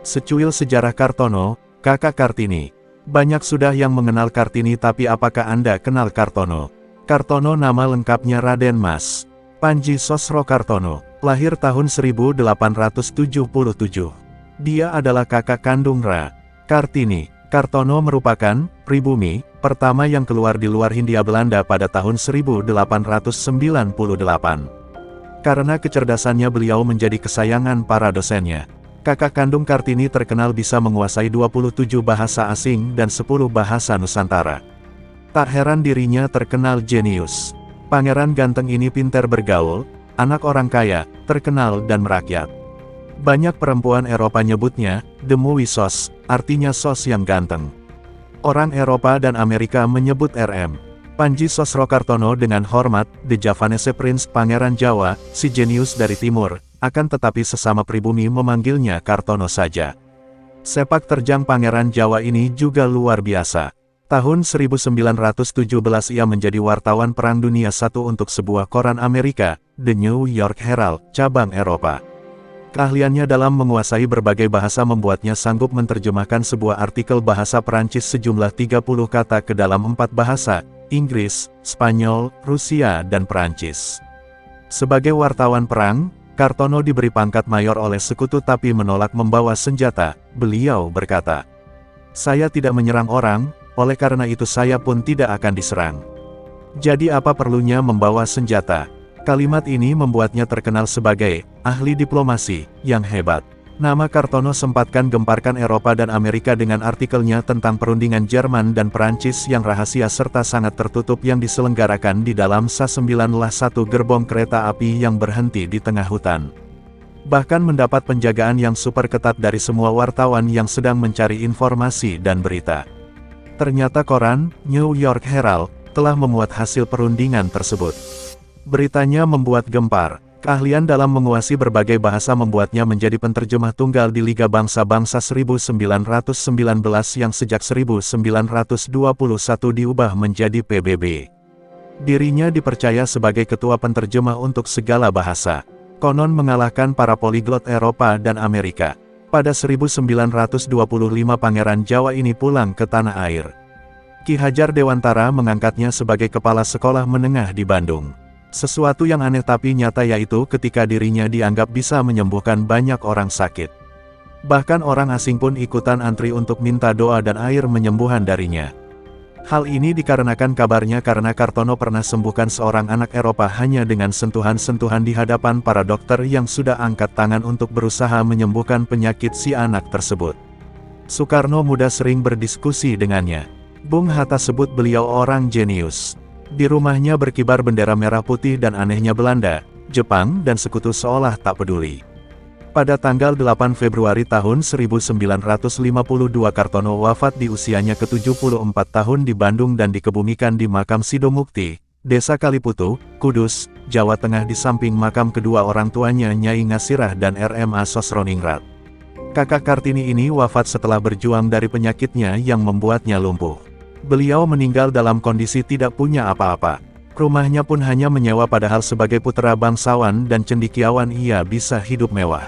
Secuil sejarah Kartono, Kakak Kartini. Banyak sudah yang mengenal Kartini, tapi apakah Anda kenal Kartono? Kartono nama lengkapnya Raden Mas Panji Sosro Kartono, lahir tahun 1877. Dia adalah kakak kandung Ra. Kartini. Kartono merupakan pribumi pertama yang keluar di luar Hindia Belanda pada tahun 1898. Karena kecerdasannya beliau menjadi kesayangan para dosennya. Kakak kandung Kartini terkenal bisa menguasai 27 bahasa asing dan 10 bahasa Nusantara. Tak heran dirinya terkenal jenius. Pangeran ganteng ini pintar bergaul, anak orang kaya, terkenal dan merakyat. Banyak perempuan Eropa nyebutnya, The Movie Sos, artinya sos yang ganteng. Orang Eropa dan Amerika menyebut RM. Panji Sosro Kartono dengan hormat, The Javanese Prince, Pangeran Jawa, si jenius dari timur, akan tetapi sesama pribumi memanggilnya Kartono saja. Sepak terjang Pangeran Jawa ini juga luar biasa. Tahun 1917 ia menjadi wartawan Perang Dunia I untuk sebuah koran Amerika, The New York Herald, cabang Eropa. Keahliannya dalam menguasai berbagai bahasa membuatnya sanggup menerjemahkan sebuah artikel bahasa Perancis sejumlah 30 kata ke dalam 4 bahasa, Inggris, Spanyol, Rusia, dan Perancis. Sebagai wartawan perang, Kartono diberi pangkat mayor oleh sekutu tapi menolak membawa senjata. Beliau berkata, "Saya tidak menyerang orang, oleh karena itu saya pun tidak akan diserang. Jadi apa perlunya membawa senjata?" Kalimat ini membuatnya terkenal sebagai ahli diplomasi yang hebat. Nama Kartono sempatkan gemparkan Eropa dan Amerika dengan artikelnya tentang perundingan Jerman dan Perancis yang rahasia serta sangat tertutup yang diselenggarakan di dalam SA-9, satu gerbong kereta api yang berhenti di tengah hutan. Bahkan mendapat penjagaan yang super ketat dari semua wartawan yang sedang mencari informasi dan berita. Ternyata koran, New York Herald, telah memuat hasil perundingan tersebut. Beritanya membuat gempar. Keahlian dalam menguasai berbagai bahasa membuatnya menjadi penterjemah tunggal di Liga Bangsa-Bangsa 1919 yang sejak 1921 diubah menjadi PBB. Dirinya dipercaya sebagai ketua penterjemah untuk segala bahasa. Konon mengalahkan para poliglot Eropa dan Amerika. Pada 1925 Pangeran Jawa ini pulang ke tanah air. Ki Hajar Dewantara mengangkatnya sebagai kepala sekolah menengah di Bandung. Sesuatu yang aneh tapi nyata yaitu ketika dirinya dianggap bisa menyembuhkan banyak orang sakit. Bahkan orang asing pun ikutan antri untuk minta doa dan air menyembuhan darinya. Hal ini dikarenakan kabarnya karena Kartono pernah sembuhkan seorang anak Eropa hanya dengan sentuhan-sentuhan di hadapan para dokter yang sudah angkat tangan untuk berusaha menyembuhkan penyakit si anak tersebut. Soekarno muda sering berdiskusi dengannya. Bung Hatta sebut beliau orang jenius. Di rumahnya berkibar bendera merah putih dan anehnya Belanda, Jepang dan sekutu seolah tak peduli. Pada tanggal 8 Februari tahun 1952 Kartono wafat di usianya ke-74 tahun di Bandung dan dikebumikan di makam Sidomukti, Desa Kaliputu, Kudus, Jawa Tengah di samping makam kedua orang tuanya Nyai Ngasirah dan RMA Sosroningrat. Kakak Kartini ini wafat setelah berjuang dari penyakitnya yang membuatnya lumpuh. Beliau meninggal dalam kondisi tidak punya apa-apa. Rumahnya pun hanya menyewa padahal sebagai putra bangsawan dan cendekiawan ia bisa hidup mewah.